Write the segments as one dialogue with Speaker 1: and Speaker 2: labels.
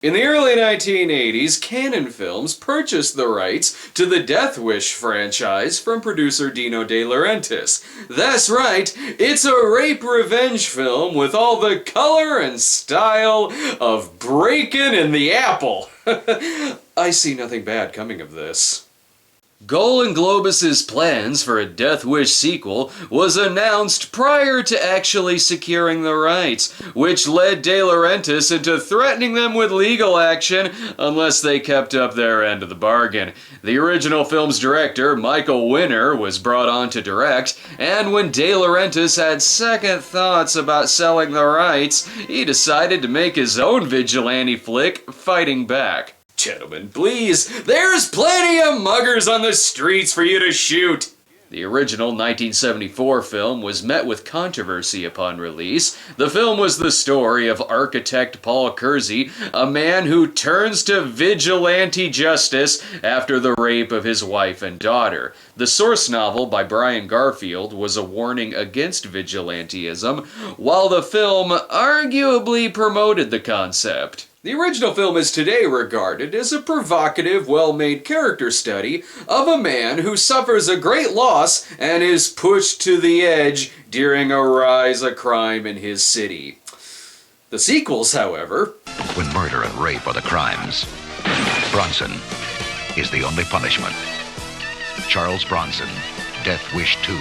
Speaker 1: In the early 1980s, Cannon Films purchased the rights to the Death Wish franchise from producer Dino De Laurentiis. That's right, it's a rape revenge film with all the color and style of Breakin' and the Apple. I see nothing bad coming of this. Golan Globus's plans for a Death Wish sequel was announced prior to actually securing the rights, which led De Laurentiis into threatening them with legal action unless they kept up their end of the bargain. The original film's director, Michael Winner, was brought on to direct, and when De Laurentiis had second thoughts about selling the rights, he decided to make his own vigilante flick, Fighting Back. Gentlemen, please, there's plenty of muggers on the streets for you to shoot! The original 1974 film was met with controversy upon release. The film was the story of architect Paul Kersey, a man who turns to vigilante justice after the rape of his wife and daughter. The source novel by Brian Garfield was a warning against vigilantism, while the film arguably promoted the concept. The original film is today regarded as a provocative, well-made character study of a man who suffers a great loss and is pushed to the edge during a rise of crime in his city. The sequels, however...
Speaker 2: When murder and rape are the crimes, Bronson is the only punishment. Charles Bronson, Death Wish 2.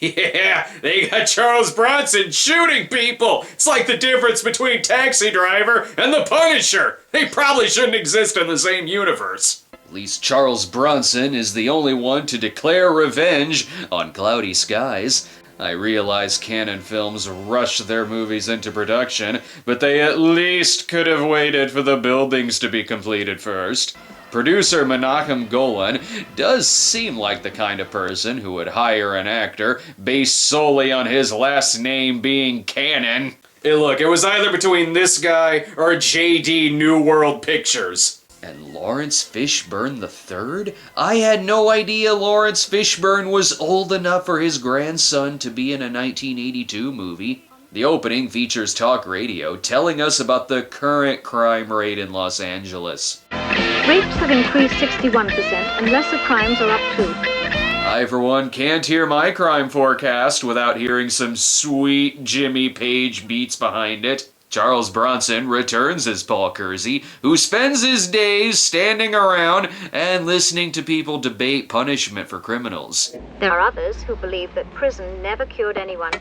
Speaker 1: Yeah, they got Charles Bronson shooting people! It's like the difference between Taxi Driver and the Punisher! They probably shouldn't exist in the same universe. At least Charles Bronson is the only one to declare revenge on cloudy skies. I realize Cannon Films rushed their movies into production, but they at least could have waited for the buildings to be completed first. Producer Menachem Golan does seem like the kind of person who would hire an actor based solely on his last name being Cannon. Hey look, it was either between this guy or JD New World Pictures. And Lawrence Fishburne III? I had no idea Lawrence Fishburne was old enough for his grandson to be in a 1982 movie. The opening features talk radio telling us about the current crime rate in Los Angeles.
Speaker 3: Rapes have increased 61% and lesser crimes are up too.
Speaker 1: I, for one, can't hear my crime forecast without hearing some sweet Jimmy Page beats behind it. Charles Bronson returns as Paul Kersey, who spends his days standing around and listening to people debate punishment for criminals.
Speaker 3: There are others who believe that prison never cured anyone.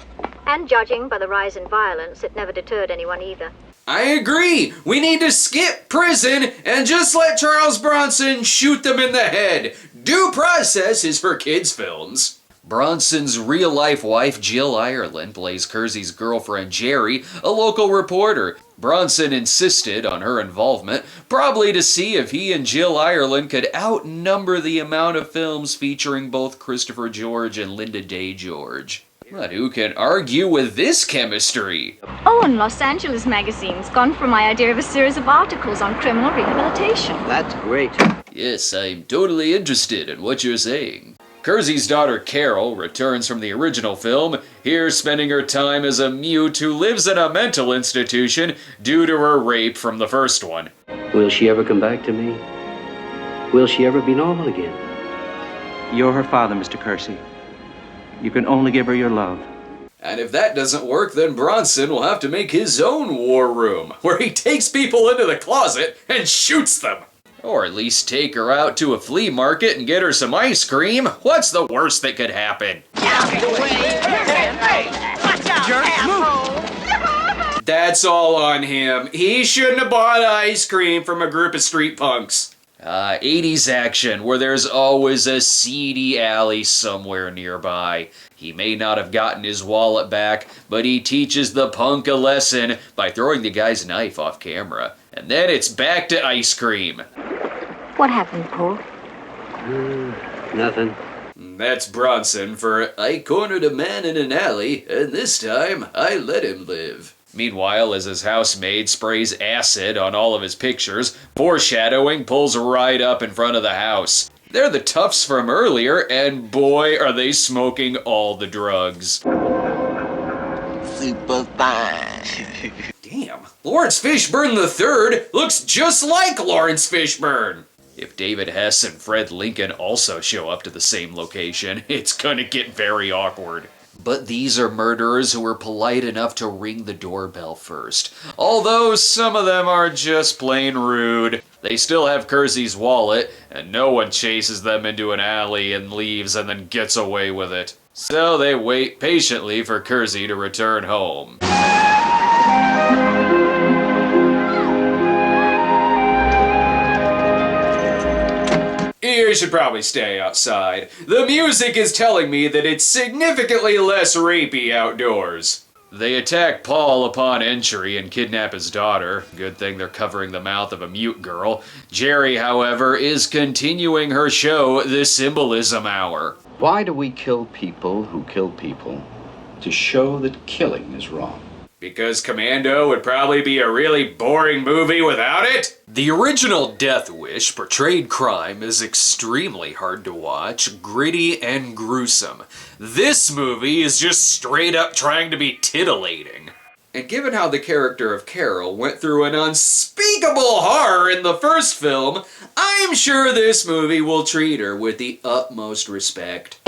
Speaker 3: And judging by the rise in violence, it never deterred anyone either.
Speaker 1: I agree! We need to skip prison and just let Charles Bronson shoot them in the head. Due process is for kids' films. Bronson's real-life wife, Jill Ireland, plays Kersey's girlfriend, Jerry, a local reporter. Bronson insisted on her involvement, probably to see if he and Jill Ireland could outnumber the amount of films featuring both Christopher George and Linda Day George. But who can argue with this chemistry?
Speaker 4: Oh, and Los Angeles Magazine's gone for my idea of a series of articles on criminal rehabilitation.
Speaker 5: That's great.
Speaker 1: Yes, I'm totally interested in what you're saying. Kersey's daughter Carol returns from the original film, here spending her time as a mute who lives in a mental institution due to her rape from the first one.
Speaker 5: Will she ever come back to me? Will she ever be normal again?
Speaker 6: You're her father, Mr. Kersey. You can only give her your love.
Speaker 1: And if that doesn't work, then Bronson will have to make his own war room, where he takes people into the closet and shoots them. Or at least take her out to a flea market and get her some ice cream. What's the worst that could happen? That's all on him. He shouldn't have bought ice cream from a group of street punks. 80s action, where there's always a seedy alley somewhere nearby. He may not have gotten his wallet back, but he teaches the punk a lesson by throwing the guy's knife off camera. And then it's back to ice cream.
Speaker 3: What happened, Paul?
Speaker 5: Nothing.
Speaker 1: That's Bronson for I cornered a man in an alley, and this time I let him live. Meanwhile, as his housemaid sprays acid on all of his pictures, foreshadowing pulls right up in front of the house. They're the toughs from earlier, and boy, are they smoking all the drugs.
Speaker 7: Super fine.
Speaker 1: Damn, Lawrence Fishburne III looks just like Lawrence Fishburne. If David Hess and Fred Lincoln also show up to the same location, it's gonna get very awkward. But these are murderers who were polite enough to ring the doorbell first. Although some of them are just plain rude. They still have Kersey's wallet, and no one chases them into an alley and leaves and then gets away with it. So they wait patiently for Kersey to return home. You should probably stay outside. The music is telling me that it's significantly less rapey outdoors. They attack Paul upon entry and kidnap his daughter. Good thing they're covering the mouth of a mute girl. Jerry, however, is continuing her show, The Symbolism Hour.
Speaker 7: Why do we kill people who kill people? To show that killing is wrong.
Speaker 1: Because Commando would probably be a really boring movie without it? The original Death Wish portrayed crime as extremely hard to watch, gritty, and gruesome. This movie is just straight up trying to be titillating. And given how the character of Carol went through an unspeakable horror in the first film, I'm sure this movie will treat her with the utmost respect.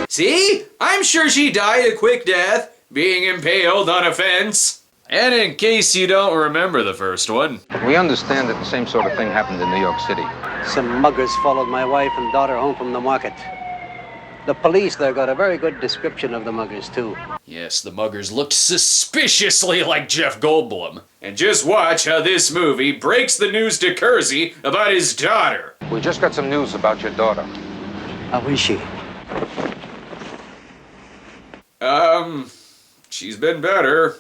Speaker 1: See? I'm sure she died a quick death, being impaled on a fence. And in case you don't remember the first one,
Speaker 8: we understand that the same sort of thing happened in New York City.
Speaker 5: Some muggers followed my wife and daughter home from the market. The police there got a very good description of the muggers, too.
Speaker 1: Yes, the muggers looked suspiciously like Jeff Goldblum. And just watch how this movie breaks the news to Kersey about his daughter.
Speaker 8: We just got some news about your daughter.
Speaker 5: How is she?
Speaker 1: She's been better.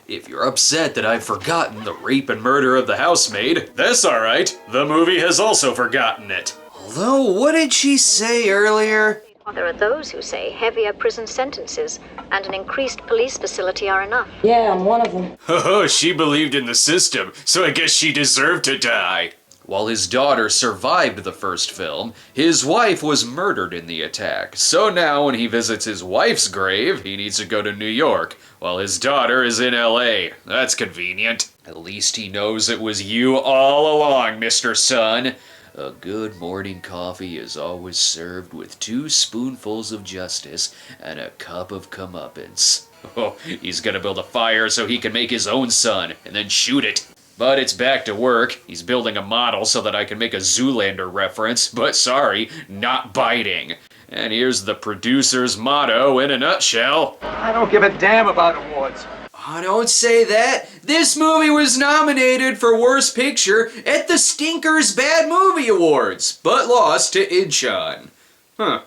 Speaker 1: If you're upset that I've forgotten the rape and murder of the housemaid, that's alright. The movie has also forgotten it. Although, what did she say earlier?
Speaker 3: There are those who say heavier prison sentences and an increased police facility are enough.
Speaker 9: Yeah, I'm one of them.
Speaker 1: Oh, she believed in the system, so I guess she deserved to die. While his daughter survived the first film, his wife was murdered in the attack. So now when he visits his wife's grave, he needs to go to New York, while his daughter is in LA. That's convenient. At least he knows it was you all along, Mr. Son. A good morning coffee is always served with 2 spoonfuls of justice and a cup of comeuppance. Oh, he's gonna build a fire so he can make his own sun and then shoot it. But it's back to work. He's building a model so that I can make a Zoolander reference, but sorry, not biting. And here's the producer's motto in a nutshell.
Speaker 8: I don't give a damn about awards.
Speaker 1: Oh, don't say that. This movie was nominated for Worst Picture at the Stinkers Bad Movie Awards, but lost to Inchon. Huh.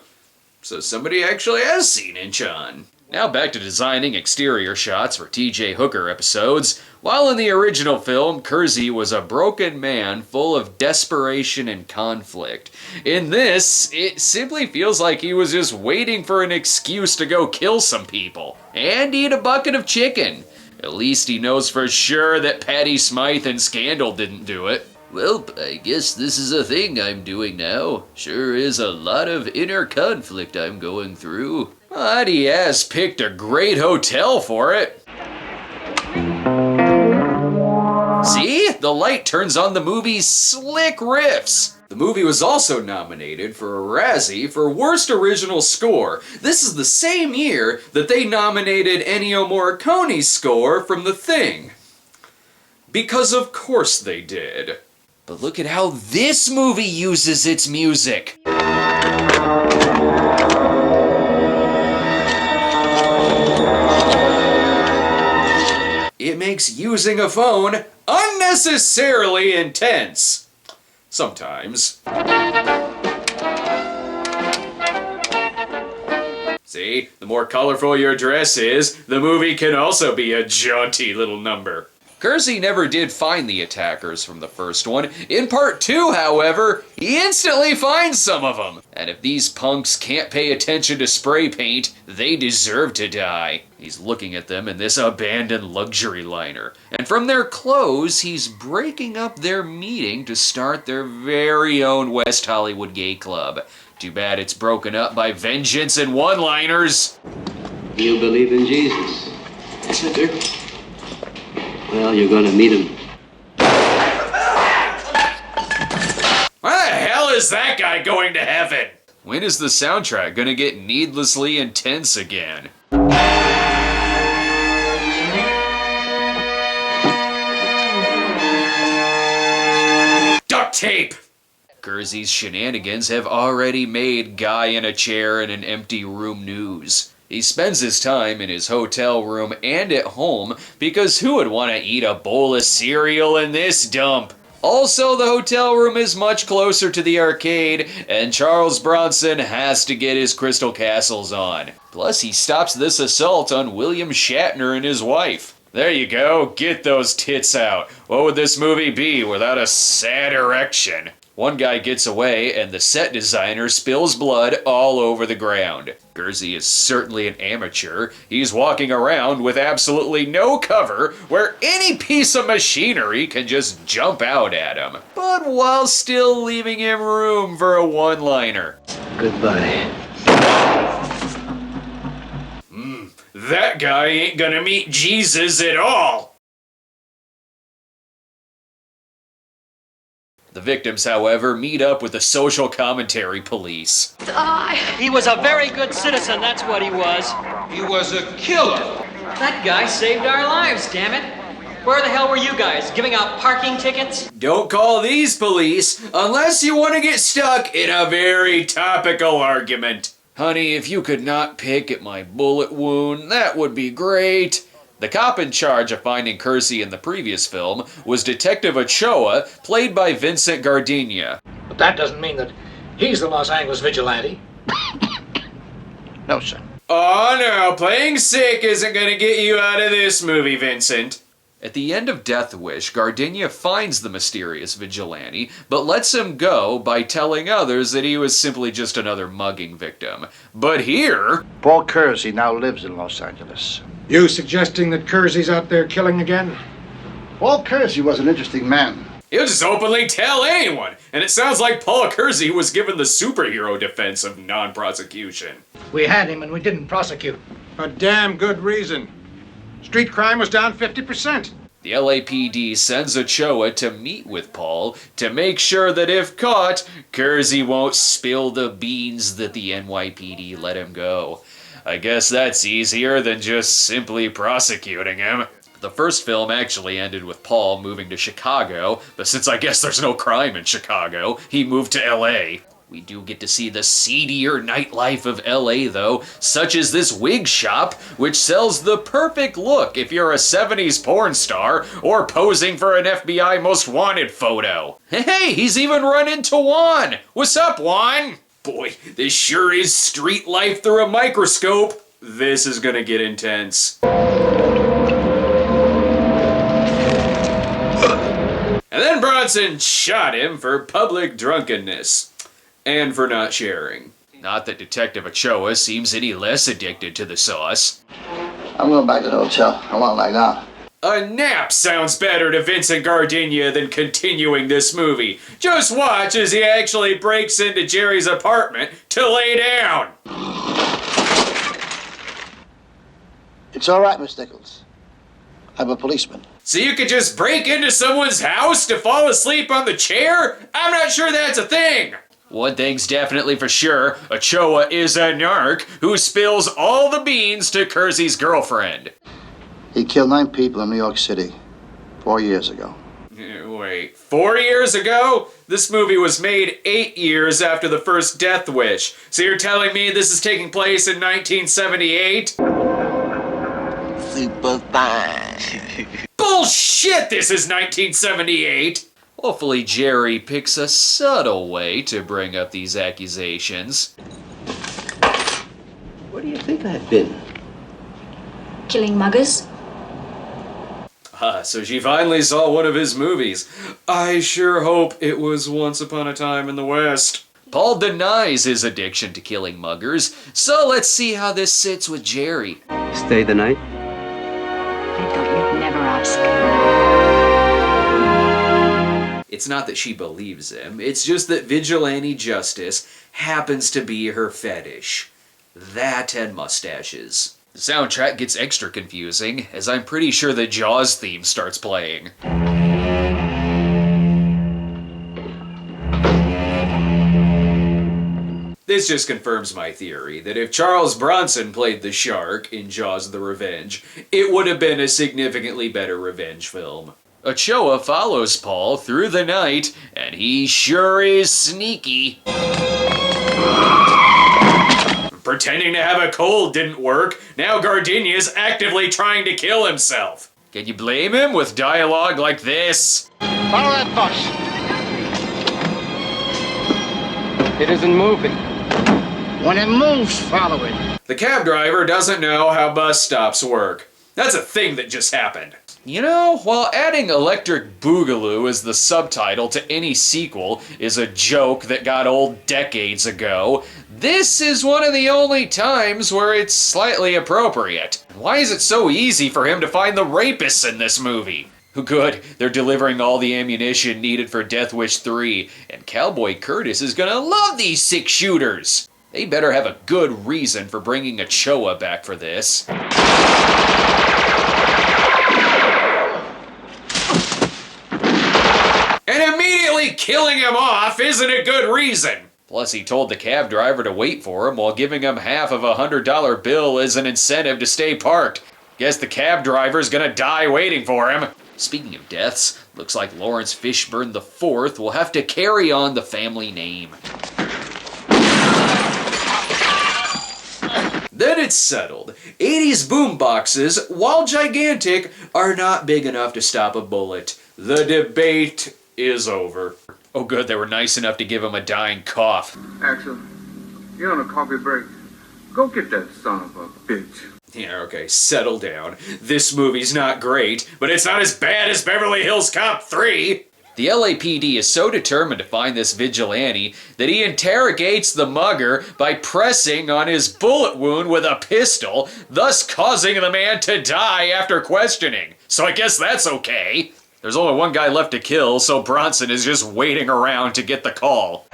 Speaker 1: So somebody actually has seen Inchon. Now back to designing exterior shots for T.J. Hooker episodes. While in the original film, Kersey was a broken man full of desperation and conflict. In this, it simply feels like he was just waiting for an excuse to go kill some people and eat a bucket of chicken. At least he knows for sure that Patty Smythe and Scandal didn't do it. Well, I guess this is a thing I'm doing now. Sure is a lot of inner conflict I'm going through. But he has picked a great hotel for it. See? The light turns on the movie's slick riffs. The movie was also nominated for a Razzie for Worst Original Score. This is the same year that they nominated Ennio Morricone's score from The Thing. Because of course they did. But look at how this movie uses its music. It makes using a phone unnecessarily intense. Sometimes. See, the more colorful your dress is, the movie can also be a jaunty little number. Kersey never did find the attackers from the first one. In part 2, however, he instantly finds some of them. And if these punks can't pay attention to spray paint, they deserve to die. He's looking at them in this abandoned luxury liner. And from their clothes, he's breaking up their meeting to start their very own West Hollywood gay club. Too bad it's broken up by vengeance and one-liners.
Speaker 5: You believe in Jesus?
Speaker 9: Yes, I do.
Speaker 5: Well, you're going to meet him.
Speaker 1: Why the hell is that guy going to heaven? When is the soundtrack gonna get needlessly intense again? Duct tape! Kersey's shenanigans have already made guy in a chair in an empty room news. He spends his time in his hotel room and at home because who would want to eat a bowl of cereal in this dump? Also, the hotel room is much closer to the arcade, and Charles Bronson has to get his crystal castles on. Plus, he stops this assault on William Shatner and his wife. There you go, get those tits out. What would this movie be without a sad erection? One guy gets away, and the set designer spills blood all over the ground. Kersey is certainly an amateur. He's walking around with absolutely no cover, where any piece of machinery can just jump out at him, but while still leaving him room for a one-liner.
Speaker 5: Goodbye.
Speaker 1: That guy ain't gonna meet Jesus at all! The victims, however, meet up with the social commentary police.
Speaker 10: He was a very good citizen, that's what he was.
Speaker 8: He was a killer.
Speaker 10: That guy saved our lives, damn it. Where the hell were you guys, giving out parking tickets?
Speaker 1: Don't call these police unless you want to get stuck in a very topical argument. Honey, if you could not pick at my bullet wound, that would be great. The cop in charge of finding Kersey in the previous film was Detective Ochoa, played by Vincent Gardenia.
Speaker 11: But that doesn't mean that he's the Los Angeles vigilante.
Speaker 7: No, sir.
Speaker 1: Oh no, playing sick isn't gonna get you out of this movie, Vincent. At the end of Death Wish, Gardenia finds the mysterious vigilante, but lets him go by telling others that he was simply just another mugging victim. But here...
Speaker 12: Paul Kersey now lives in Los Angeles.
Speaker 8: You suggesting that Kersey's out there killing again?
Speaker 12: Paul Kersey was an interesting man.
Speaker 1: He'll just openly tell anyone, and it sounds like Paul Kersey was given the superhero defense of non-prosecution.
Speaker 11: We had him and we didn't prosecute.
Speaker 8: A damn good reason. Street crime was down 50%.
Speaker 1: The LAPD sends Ochoa to meet with Paul to make sure that if caught, Kersey won't spill the beans that the NYPD let him go. I guess that's easier than just simply prosecuting him. The first film actually ended with Paul moving to Chicago, but since I guess there's no crime in Chicago, he moved to LA. We do get to see the seedier nightlife of LA though, such as this wig shop, which sells the perfect look if you're a 70s porn star or posing for an FBI Most Wanted photo. Hey, he's even run into Juan! What's up, Juan? Boy, this sure is street life through a microscope. This is gonna get intense. And then Bronson shot him for public drunkenness. And for not sharing. Not that Detective Ochoa seems any less addicted to the sauce.
Speaker 12: I'm going back to the hotel. I want to lie down.
Speaker 1: A nap sounds better to Vincent Gardenia than continuing this movie. Just watch as he actually breaks into Jerry's apartment to lay down.
Speaker 12: It's all right, Miss Nichols. I'm a policeman.
Speaker 1: So you could just break into someone's house to fall asleep on the chair? I'm not sure that's a thing. One thing's definitely for sure, Ochoa is a narc who spills all the beans to Kersey's girlfriend.
Speaker 12: He killed 9 people in New York City 4 years ago.
Speaker 1: Wait, 4 years ago? This movie was made 8 years after the first Death Wish. So you're telling me this is taking place in 1978?
Speaker 12: Super fine.
Speaker 1: Bullshit, this is 1978! Hopefully Jerry picks a subtle way to bring up these accusations.
Speaker 5: Where do you think I've been?
Speaker 4: Killing muggers?
Speaker 1: So she finally saw one of his movies. I sure hope it was Once Upon a Time in the West. Paul denies his addiction to killing muggers, so let's see how this sits with Jerry.
Speaker 5: Stay the night?
Speaker 4: I thought you'd never ask.
Speaker 1: It's not that she believes him, it's just that vigilante justice happens to be her fetish. That and mustaches. The soundtrack gets extra confusing, as I'm pretty sure the Jaws theme starts playing. This just confirms my theory that if Charles Bronson played the shark in Jaws the Revenge, it would have been a significantly better revenge film. Ochoa follows Paul through the night, and he sure is sneaky. Pretending to have a cold didn't work. Now Gardenia's actively trying to kill himself. Can you blame him with dialogue like this?
Speaker 12: Follow that bus.
Speaker 11: It isn't moving.
Speaker 12: When it moves, follow it.
Speaker 1: The cab driver doesn't know how bus stops work. That's a thing that just happened. You know, while adding Electric Boogaloo as the subtitle to any sequel is a joke that got old decades ago, this is one of the only times where it's slightly appropriate. Why is it so easy for him to find the rapists in this movie? Good, they're delivering all the ammunition needed for Death Wish 3, and Cowboy Curtis is gonna love these 6 shooters. They better have a good reason for bringing Ochoa back for this. And immediately killing him off isn't a good reason. Plus, he told the cab driver to wait for him while giving him half of a $100 bill as an incentive to stay parked. Guess the cab driver's gonna die waiting for him. Speaking of deaths, looks like Lawrence Fishburne IV will have to carry on the family name. Then it's settled. 80s boomboxes, while gigantic, are not big enough to stop a bullet. The debate is over. Oh good, they were nice enough to give him a dying cough.
Speaker 9: Axel, you're on a coffee break. Go get that son of a bitch.
Speaker 1: Yeah, okay, settle down. This movie's not great, but it's not as bad as Beverly Hills Cop 3! The LAPD is so determined to find this vigilante that he interrogates the mugger by pressing on his bullet wound with a pistol, thus causing the man to die after questioning. So I guess that's okay. There's only one guy left to kill, so Bronson is just waiting around to get the call.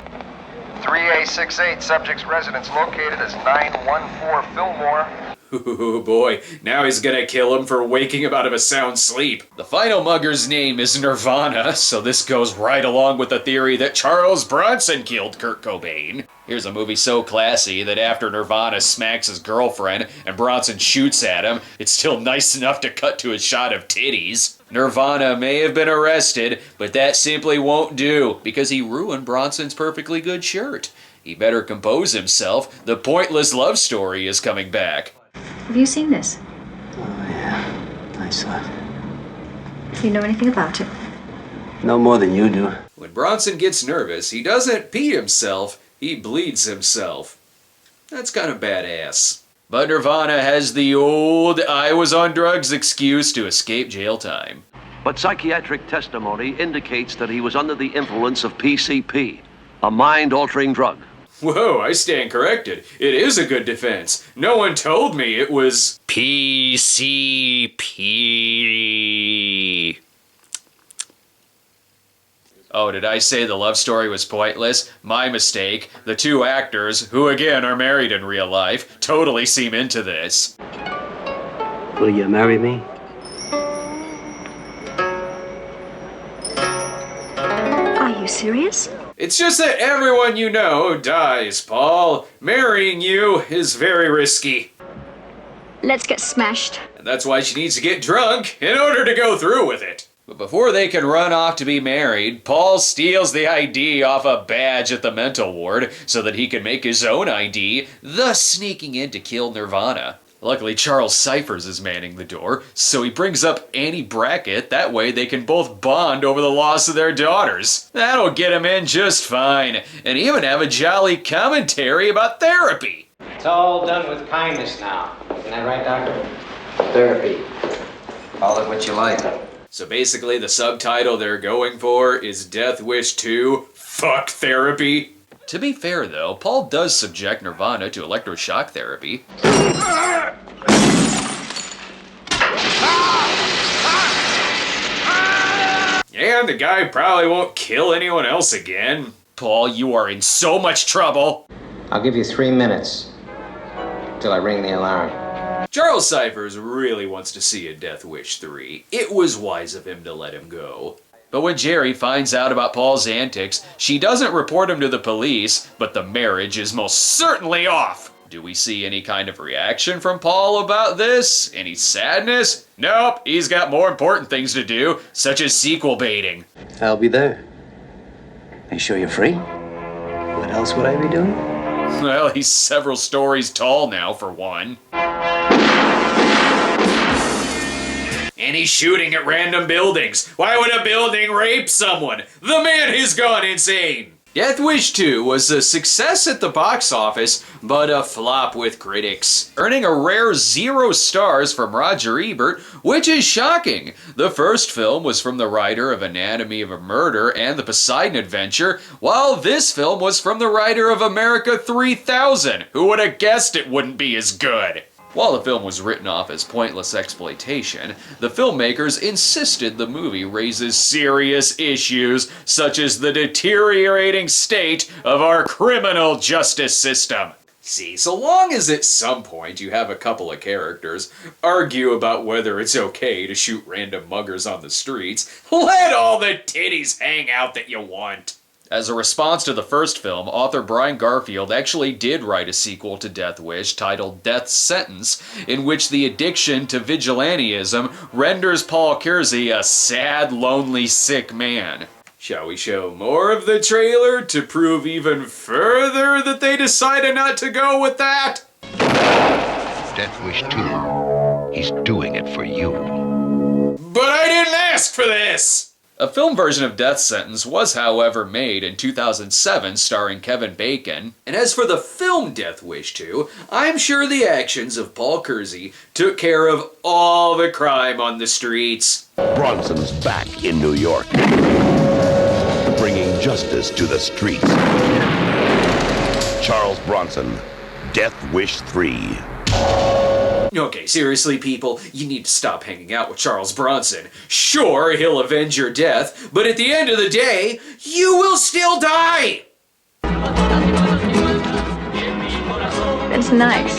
Speaker 13: 3A68, subject's residence located as 914 Fillmore.
Speaker 1: Oh boy, now he's gonna kill him for waking him out of a sound sleep. The final mugger's name is Nirvana, so this goes right along with the theory that Charles Bronson killed Kurt Cobain. Here's a movie so classy that after Nirvana smacks his girlfriend and Bronson shoots at him, it's still nice enough to cut to a shot of titties. Nirvana may have been arrested, but that simply won't do, because he ruined Bronson's perfectly good shirt. He better compose himself. The pointless love story is coming back.
Speaker 4: Have you seen this?
Speaker 5: Oh, yeah. I saw it.
Speaker 4: Do you know anything about it?
Speaker 5: No more than you do.
Speaker 1: When Bronson gets nervous, he doesn't pee himself, he bleeds himself. That's kind of badass. But Nirvana has the old I was on drugs excuse to escape jail time.
Speaker 14: But psychiatric testimony indicates that he was under the influence of PCP, a mind-altering drug.
Speaker 1: Whoa, I stand corrected. It is a good defense. No one told me it was PCP. Oh, did I say the love story was pointless? My mistake. The 2 actors, who again are married in real life, totally seem into this.
Speaker 5: Will you marry me?
Speaker 4: Are you serious?
Speaker 1: It's just that everyone you know dies, Paul. Marrying you is very risky.
Speaker 4: Let's get smashed.
Speaker 1: And that's why she needs to get drunk in order to go through with it. But before they can run off to be married, Paul steals the ID off a badge at the mental ward so that he can make his own ID, thus sneaking in to kill Nirvana. Luckily, Charles Cyphers is manning the door, so he brings up Annie Brackett. That way they can both bond over the loss of their daughters. That'll get him in just fine, and even have a jolly commentary about therapy.
Speaker 11: It's all done with kindness now. Isn't that right, Doctor? Therapy. Call it what you like.
Speaker 1: So basically the subtitle they're going for is Death Wish 2, Fuck Therapy. To be fair though, Paul does subject Nirvana to electroshock therapy. Yeah, man, the guy probably won't kill anyone else again. Paul, you are in so much trouble.
Speaker 11: I'll give you 3 minutes till I ring the alarm.
Speaker 1: Charles Cyphers really wants to see a Death Wish 3. It was wise of him to let him go. But when Jerry finds out about Paul's antics, she doesn't report him to the police, but the marriage is most certainly off. Do we see any kind of reaction from Paul about this? Any sadness? Nope, he's got more important things to do, such as sequel baiting.
Speaker 5: I'll be there. Are you sure you're free? What else would I be doing?
Speaker 1: Well, he's several stories tall now, for one. And he's shooting at random buildings. Why would a building rape someone? The man has gone insane! Death Wish 2 was a success at the box office, but a flop with critics, earning a rare 0 stars from Roger Ebert, which is shocking. The first film was from the writer of Anatomy of a Murder and The Poseidon Adventure, while this film was from the writer of America 3000. Who would have guessed it wouldn't be as good? While the film was written off as pointless exploitation, the filmmakers insisted the movie raises serious issues, such as the deteriorating state of our criminal justice system. See, so long as at some point you have a couple of characters argue about whether it's okay to shoot random muggers on the streets, let all the titties hang out that you want. As a response to the first film, author Brian Garfield actually did write a sequel to Death Wish titled Death Sentence, in which the addiction to vigilantism renders Paul Kersey a sad, lonely, sick man. Shall we show more of the trailer to prove even further that they decided not to go with that?
Speaker 2: Death Wish 2. He's doing it for you.
Speaker 1: But I didn't ask for this! A film version of Death Sentence was, however, made in 2007 starring Kevin Bacon. And as for the film Death Wish 2, I'm sure the actions of Paul Kersey took care of all the crime on the streets.
Speaker 15: Bronson's back in New York, bringing justice to the streets. Charles Bronson, Death Wish 3.
Speaker 1: Okay, seriously, people, you need to stop hanging out with Charles Bronson. Sure, he'll avenge your death, but at the end of the day, you will still die!
Speaker 4: It's nice.